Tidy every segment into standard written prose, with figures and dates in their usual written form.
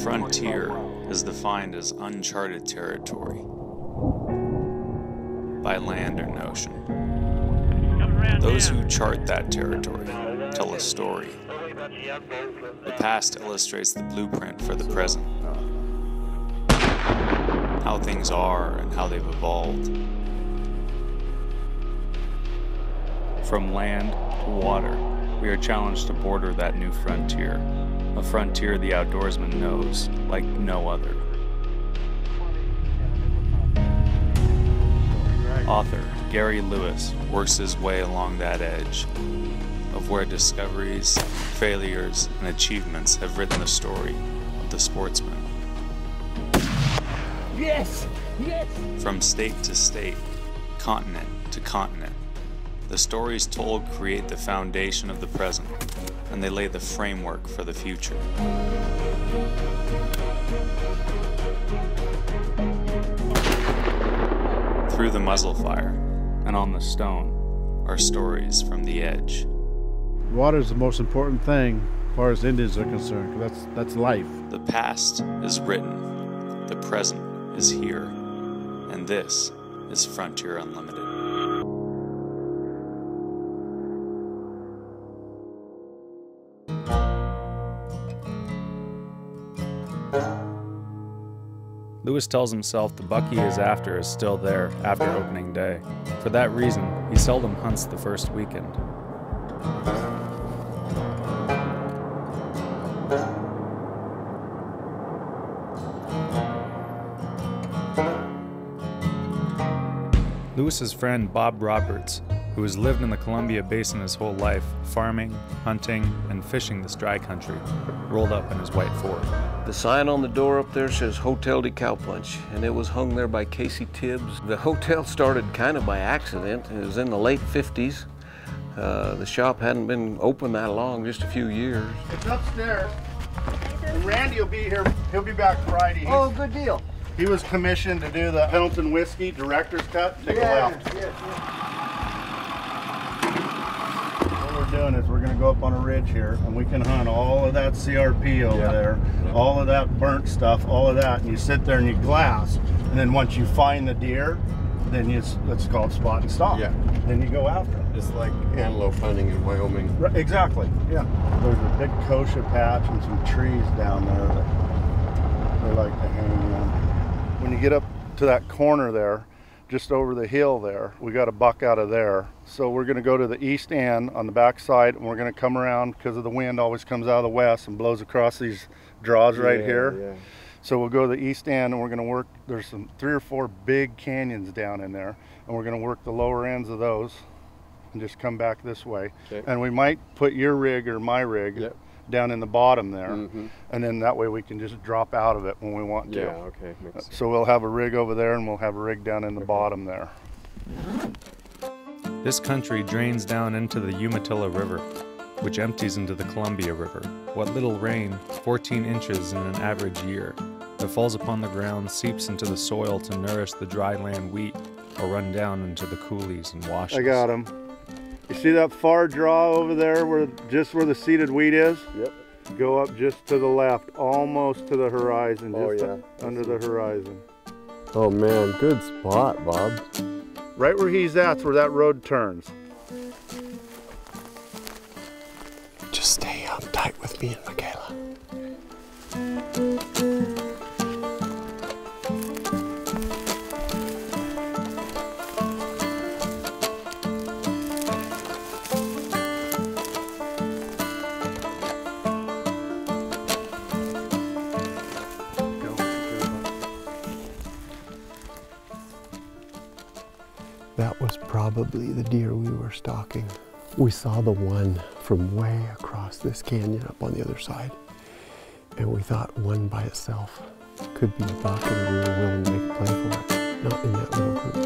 frontier is defined as uncharted territory by land or ocean. Those who chart that territory tell a story. The past illustrates the blueprint for the present, how things are and how they've evolved. From land to water, we are challenged to border that new frontier, a frontier the outdoorsman knows like no other. Author Gary Lewis works his way along that edge of where discoveries, failures, and achievements have written the story of the sportsman. Yes! Yes! From state to state, continent to continent, the stories told create the foundation of the present, and they lay the framework for the future. Through the muzzle fire and on the stone are stories from the edge. Water is the most important thing as far as Indians are concerned. That's life. The past is written, the present is here, and this is Frontier Unlimited. Lewis tells himself the buck he is after is still there after opening day. For that reason, he seldom hunts the first weekend. Lewis's friend Bob Roberts, who has lived in the Columbia Basin his whole life, farming, hunting, and fishing this dry country, rolled up in his white Ford. The sign on the door up there says Hotel de Cowpunch, and it was hung there by Casey Tibbs. The hotel started kind of by accident. It was in the late 50s. The shop hadn't been open that long, just a few years. It's upstairs. And Randy will be here. He'll be back Friday. Oh, good deal. He was commissioned to do the Pendleton Whiskey Director's Cut. Take a left. Yes. What we're doing is we're going to go up on a ridge here, and we can hunt all of that CRP over there, all of that burnt stuff, all of that, and you sit there and you glass, and then once you find the deer, then it's called spot and stalk. Yeah. Then you go after them. It's like antelope hunting in Wyoming. Right, exactly. Yeah. There's a big kochia patch and some trees down there that they like to hang in. When you get up to that corner there, just over the hill there, we got a buck out of there. So we're going to go to the east end on the back side, and we're going to come around because of the wind always comes out of the west and blows across these draws right here. Yeah. So we'll go to the east end, and we're going to work, there's some 3 or 4 big canyons down in there, and we're going to work the lower ends of those and just come back this way. Okay. And we might put your rig or my rig down in the bottom there, and then that way we can just drop out of it when we want to. Yeah, okay. So we'll have a rig over there, and we'll have a rig down in the bottom there. This country drains down into the Umatilla River, which empties into the Columbia River. What little rain, 14 inches in an average year, that falls upon the ground seeps into the soil to nourish the dry land wheat or run down into the coulees and washes. I got him. You see that far draw over there, just where the seeded wheat is? Yep. Go up just to the left, almost to the horizon, under the horizon. Oh man, good spot, Bob. Right where he's at's where that road turns. Just stay up tight with me and Michaela. That was probably the deer we were stalking. We saw the one from way across this canyon up on the other side, and we thought one by itself could be a buck, and we were willing to make a play for it, not in that little group.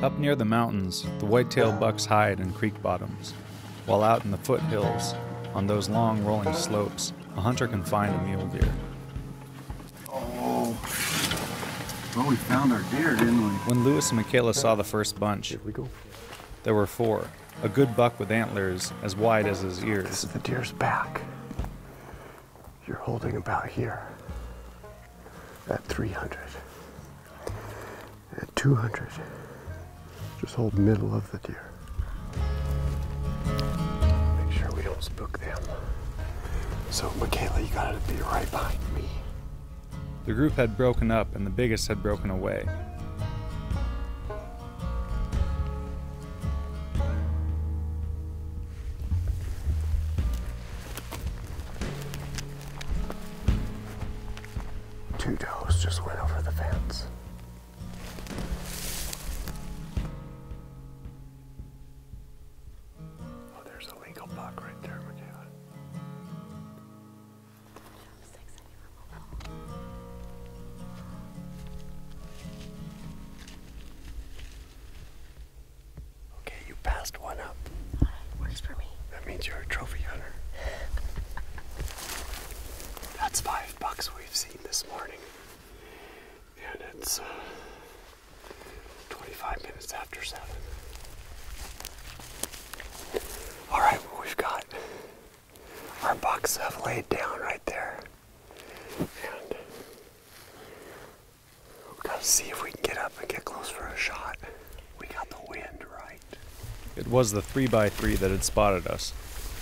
Up near the mountains, the whitetail bucks hide in creek bottoms. while out in the foothills, on those long rolling slopes, a hunter can find a mule deer. Oh, well, we found our deer, didn't we? When Lewis and Michaela saw the first bunch, Here we go. there were 4. A good buck with antlers as wide as his This ears. is the deer's back. You're holding about here at 300. At 200. Just hold middle of the deer. Make sure we don't spook them. So Michaela, you gotta be right behind me. The group had broken up and the biggest had broken away. Two does just went over the fence. Oh, there's a legal buck right there, Michaela. Okay, you passed one up. Works for me. That means you're a trophy hunter. That's 5 bucks we've seen this morning. And it's 25 minutes after 7. All right, well, we've got our bucks have laid down right there. And we've got to see if we can get up and get close for a shot. We got the wind right. It was the 3x3 that had spotted us.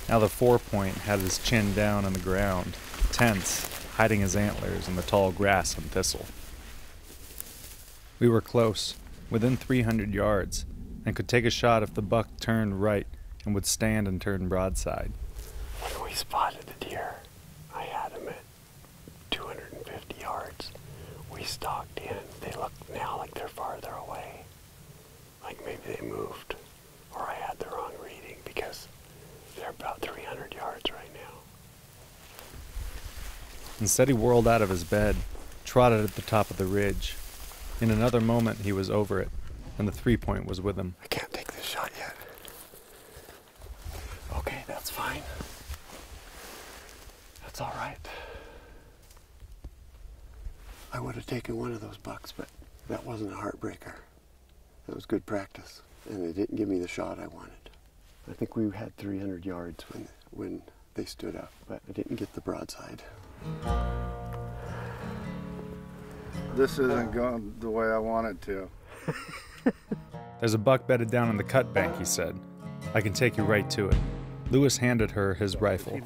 Now the 4-point had his chin down on the ground, tense, hiding his antlers in the tall grass and thistle. We were close, within 300 yards, and could take a shot if the buck turned right and would stand and turn broadside. When we spotted the deer, I had him at 250 yards. We stalked in. They look now like they're farther away. Like maybe they moved, or I had the wrong reading because they're about 300 yards right now. Instead he whirled out of his bed, trotted at the top of the ridge. In another moment he was over it, and the 3-point was with him. I can't take this shot yet. Okay, that's fine. That's all right. I would have taken one of those bucks, but that wasn't a heartbreaker. That was good practice, and they didn't give me the shot I wanted. I think we had 300 yards when they stood up, but I didn't get the broadside. This isn't going the way I want it to. There's a buck bedded down in the cut bank, he said. I can take you right to it. Lewis handed her his rifle,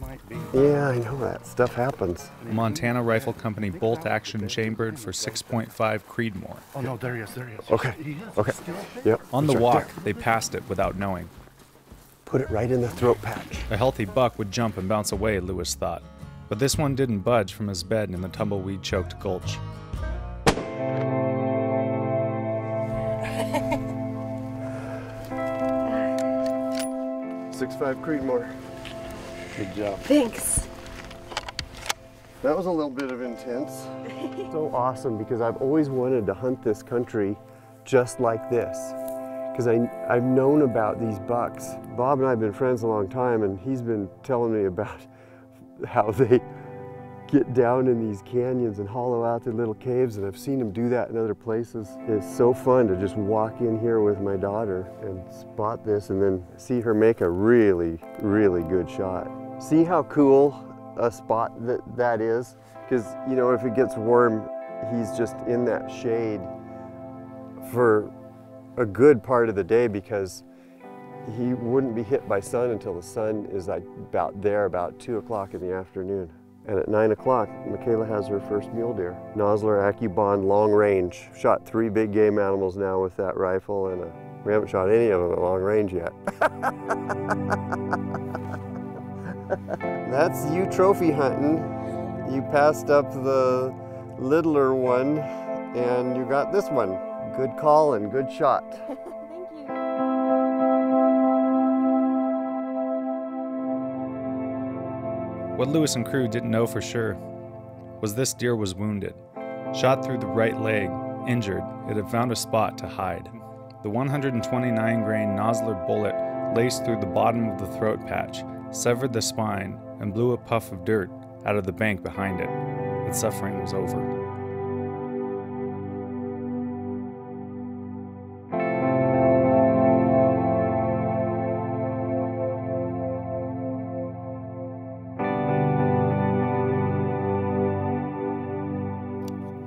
Yeah, I know that stuff happens. a Montana Rifle Company bolt-action chambered for 6.5 Creedmoor. Oh no, there he is. Okay, okay, yep. On the it's right walk, there. they passed it without knowing. Put it right in the throat patch. A healthy buck would jump and bounce away, Lewis thought. But this one didn't budge from his bed in the tumbleweed-choked gulch. 6.5 Creedmoor. Good job. Thanks. That was a little bit of intense. So awesome, because I've always wanted to hunt this country just like this. Because I've known about these bucks. Bob and I have been friends a long time, and he's been telling me about how they get down in these canyons and hollow out the little caves, and I've seen him do that in other places. It's so fun to just walk in here with my daughter and spot this and then see her make a really, really good shot. See how cool a spot that is? Because, you know, if it gets warm, he's just in that shade for a good part of the day, because he wouldn't be hit by sun until the sun is like about 2 o'clock in the afternoon. And at 9 o'clock, Michaela has her first mule deer. Nosler AccuBond long range. Shot 3 big game animals now with that rifle, and we haven't shot any of them at long range yet. That's you trophy hunting. You passed up the littler one, and you got this one. Good call and good shot. Thank you. What Lewis and crew didn't know for sure was this deer was wounded. Shot through the right leg, injured, it had found a spot to hide. The 129-grain Nosler bullet laced through the bottom of the throat patch, severed the spine, and blew a puff of dirt out of the bank behind it. Its suffering was over.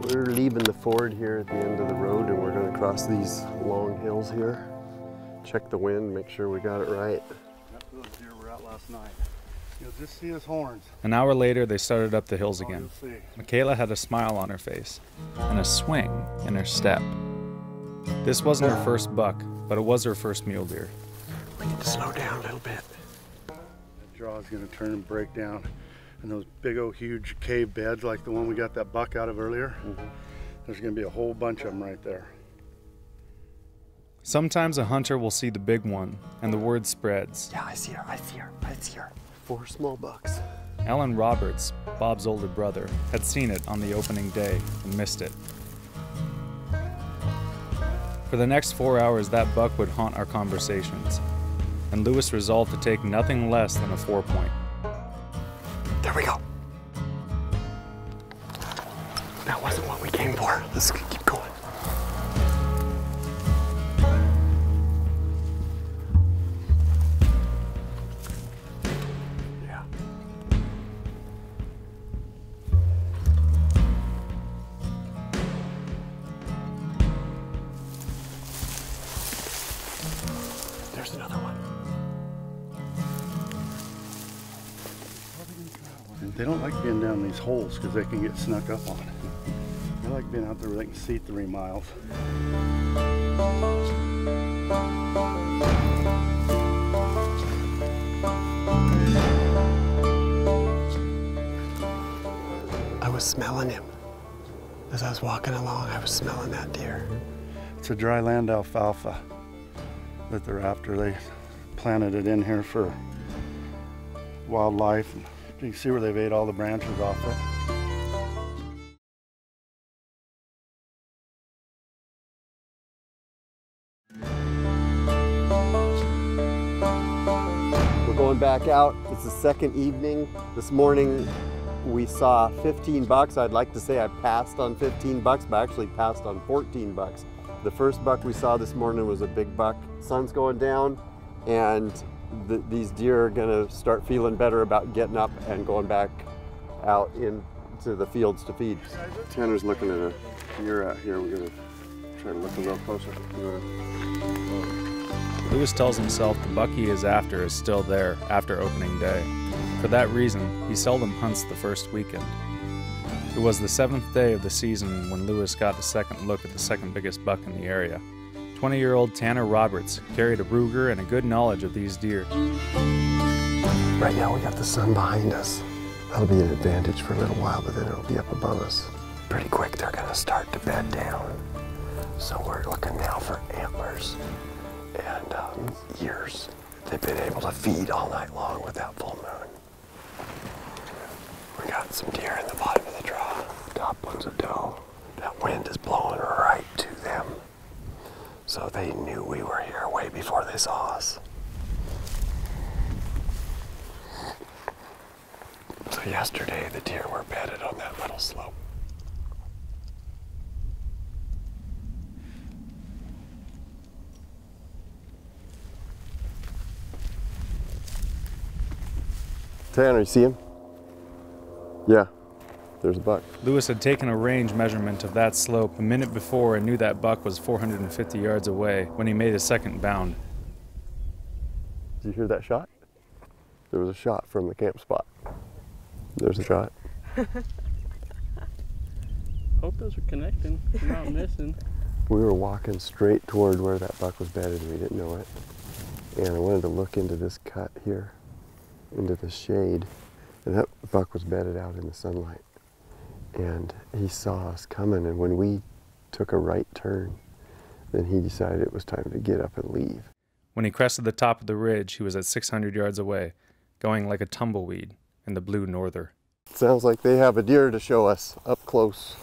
We're leaving the ford here at the end of the road, and we're going to cross these long hills here. Check the wind, make sure we got it right. That's where those deer were out last night. You'll just see his horns. An hour later, they started up the hills Oh, again. you'll see. Michaela had a smile on her face and a swing in her step. This wasn't her first buck, but it was her first mule deer. We need to slow down a little bit. That draw is going to turn and break down. And those big old huge cave beds like the one we got that buck out of earlier, there's going to be a whole bunch of them right there. Sometimes a hunter will see the big one, and the word spreads. Yeah, I see her, I see her, I see her. 4 small bucks. Alan Roberts, Bob's older brother, had seen it on the opening day and missed it. For the next 4 hours, that buck would haunt our conversations, and Lewis resolved to take nothing less than a 4-point. There we go. That wasn't what we came for. Let's keep going. Yeah. There's another one. They don't like being down these holes because they can get snuck up on. They like being out there where they can see 3 miles. I was smelling him. As I was walking along, I was smelling that deer. It's a dry land alfalfa that they're after. They planted it in here for wildlife. You can see where they've ate all the branches off it. We're going back out. It's the second evening. This morning we saw 15 bucks. I'd like to say I passed on 15 bucks, but I actually passed on 14 bucks. The first buck we saw this morning was a big buck. Sun's going down, and these deer are gonna start feeling better about getting up and going back out into the fields to feed. Tanner's looking at a deer out here. We're gonna try to look a little closer. Lewis tells himself the buck he is after is still there after opening day. For that reason, he seldom hunts the first weekend. It was the 7th day of the season when Lewis got a second look at the second biggest buck in the area. 20-year-old Tanner Roberts carried a Ruger and a good knowledge of these deer. Right now we got the sun behind us. That'll be an advantage for a little while, but then it'll be up above us. Pretty quick they're gonna start to bed down. So we're looking now for antlers and ears. They've been able to feed all night long with that full moon. We got some deer in the bottom of the draw. Top one's a doe. That wind is blowing right to them. So they knew we were here way before they saw us. So yesterday the deer were bedded on that little slope. Tanner, you see him? Yeah, there's a buck. Lewis had taken a range measurement of that slope a minute before and knew that buck was 450 yards away when he made his second bound. Did you hear that shot? There was a shot from the camp spot. There's a shot. Hope those are connecting. I'm not missing. We were walking straight toward where that buck was bedded and we didn't know it. And I wanted to look into this cut here, into the shade. And that buck was bedded out in the sunlight. And he saw us coming, and when we took a right turn, then he decided it was time to get up and leave. When he crested the top of the ridge, he was at 600 yards away, going like a tumbleweed in the blue norther. Sounds like they have a deer to show us up close.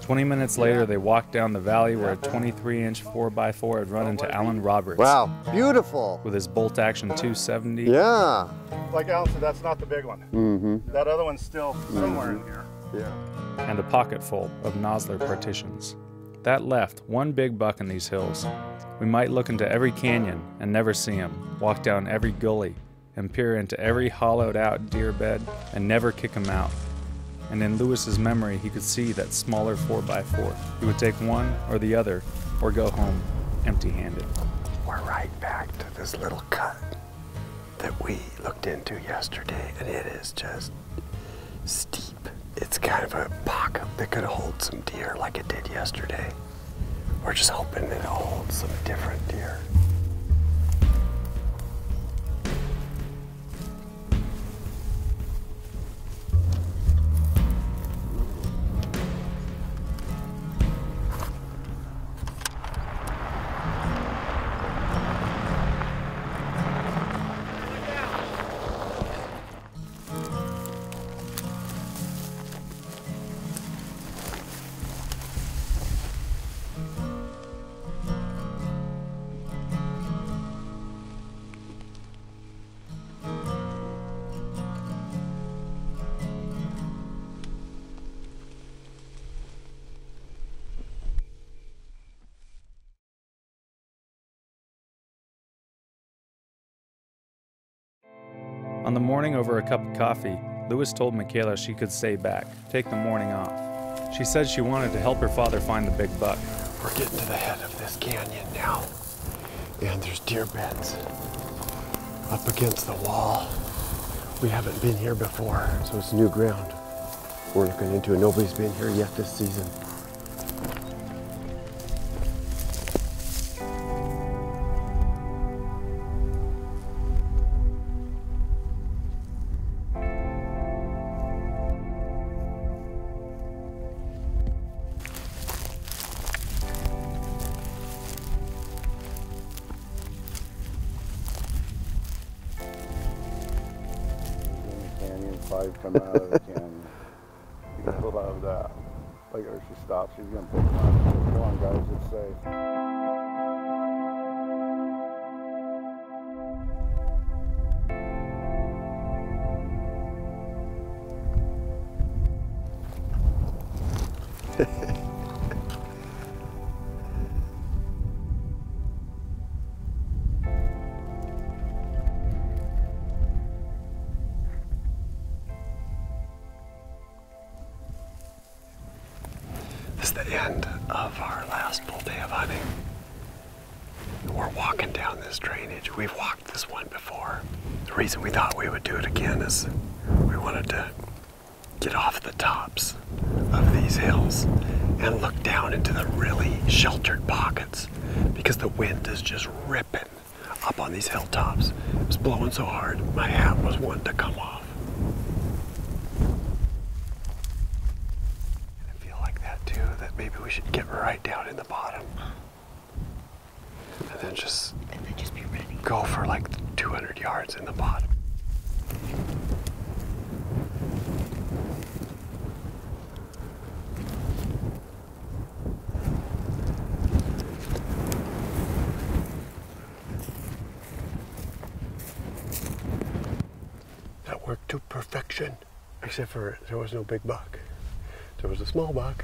20 minutes later, they walked down the valley where a 23-inch 4x4 had run into Alan Roberts. Wow, beautiful. With his bolt-action 270. Yeah. Like Alan said, that's not the big one. Mm-hmm. That other one's still somewhere in here. Yeah. And a pocket full of Nosler partitions. That left one big buck in these hills. We might look into every canyon and never see him, walk down every gully and peer into every hollowed-out deer bed and never kick him out. And in Lewis's memory, he could see that smaller 4x4. He would take one or the other, or go home empty-handed. We're right back to this little cut that we looked into yesterday, and it is just steep. It's kind of a pocket that could hold some deer like it did yesterday. We're just hoping that it'll hold some different deer. On the morning over a cup of coffee, Lewis told Michaela she could stay back, take the morning off. She said she wanted to help her father find the big buck. We're getting to the head of this canyon now, and there's deer beds up against the wall. We haven't been here before, so it's new ground we're looking into, and nobody's been here yet this season. Five come out of the canyon. You gotta love that. Look at her, she stops. She's gonna pick them up. Come on, guys, it's safe. This is the end of our last full day of hunting. We're walking down this drainage. We've walked this one before. The reason we thought we would do it again is we wanted to get off the tops of these hills and look down into the really sheltered pockets because the wind is just ripping up on these hilltops. It was blowing so hard, my hat was wanting to come off. That maybe we should get right down in the bottom and then just be ready. Go for like 200 yards in the bottom. That worked to perfection, except for there was no big buck. There was a small buck.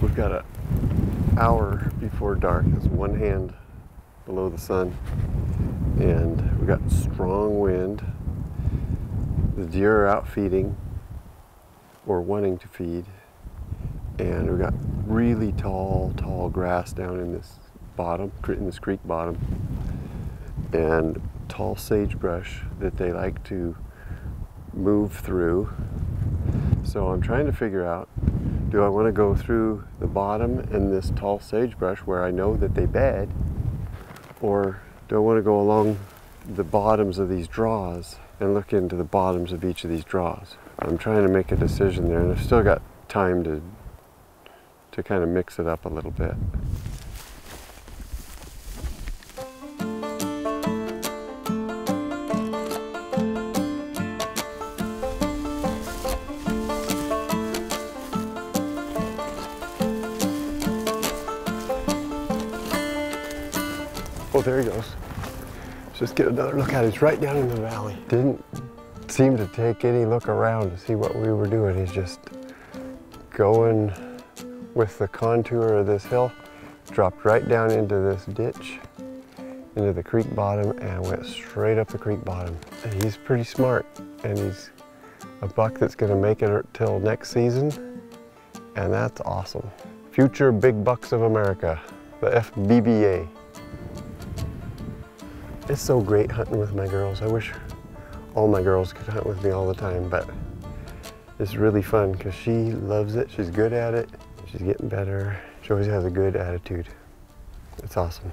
We've got an hour before dark. There's one hand below the sun, and we got strong wind. The deer are out feeding or wanting to feed, and we got really tall grass down in this bottom, in this creek bottom, and tall sagebrush that they like to move through. So I'm trying to figure out, do I want to go through the bottom in this tall sagebrush where I know that they bed, or do I want to go along the bottoms of these draws and look into the bottoms of each of these draws? I'm trying to make a decision there, and I've still got time to kind of mix it up a little bit. there he goes. Let's just get another look at it. He's right down in the valley. Didn't seem to take any look around to see what we were doing. He's just going with the contour of this hill, dropped right down into this ditch, into the creek bottom, and went straight up the creek bottom. And he's pretty smart, and he's a buck that's gonna make it till next season, and that's awesome. Future Big Bucks of America, the FBBA. It's so great hunting with my girls. I wish all my girls could hunt with me all the time, but it's really fun because she loves it, she's good at it, she's getting better. She always has a good attitude. It's awesome.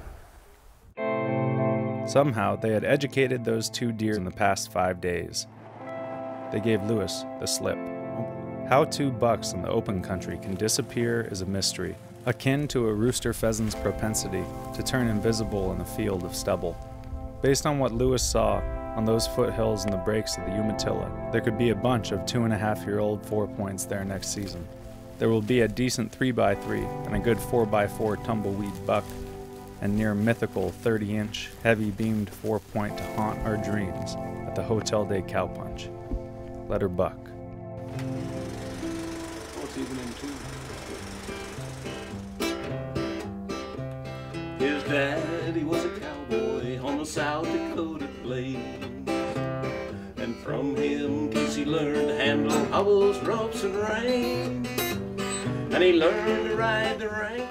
Somehow, they had educated those 2 deer in the past 5 days. They gave Lewis the slip. How 2 bucks in the open country can disappear is a mystery, akin to a rooster pheasant's propensity to turn invisible in a field of stubble. Based on what Lewis saw on those foothills in the breaks of the Umatilla, there could be a bunch of 2.5-year-old 4-points there next season. There will be a decent 3x3 and a good 4x4 tumbleweed buck, and near mythical 30-inch heavy-beamed 4-point to haunt our dreams at the Hotel Day Cowpunch. Let her buck. What's even in 2? His daddy was a cowboy on the South Dakota plains, and from him Casey learned to handle hobbles, ropes, and reins, and he learned to ride the rank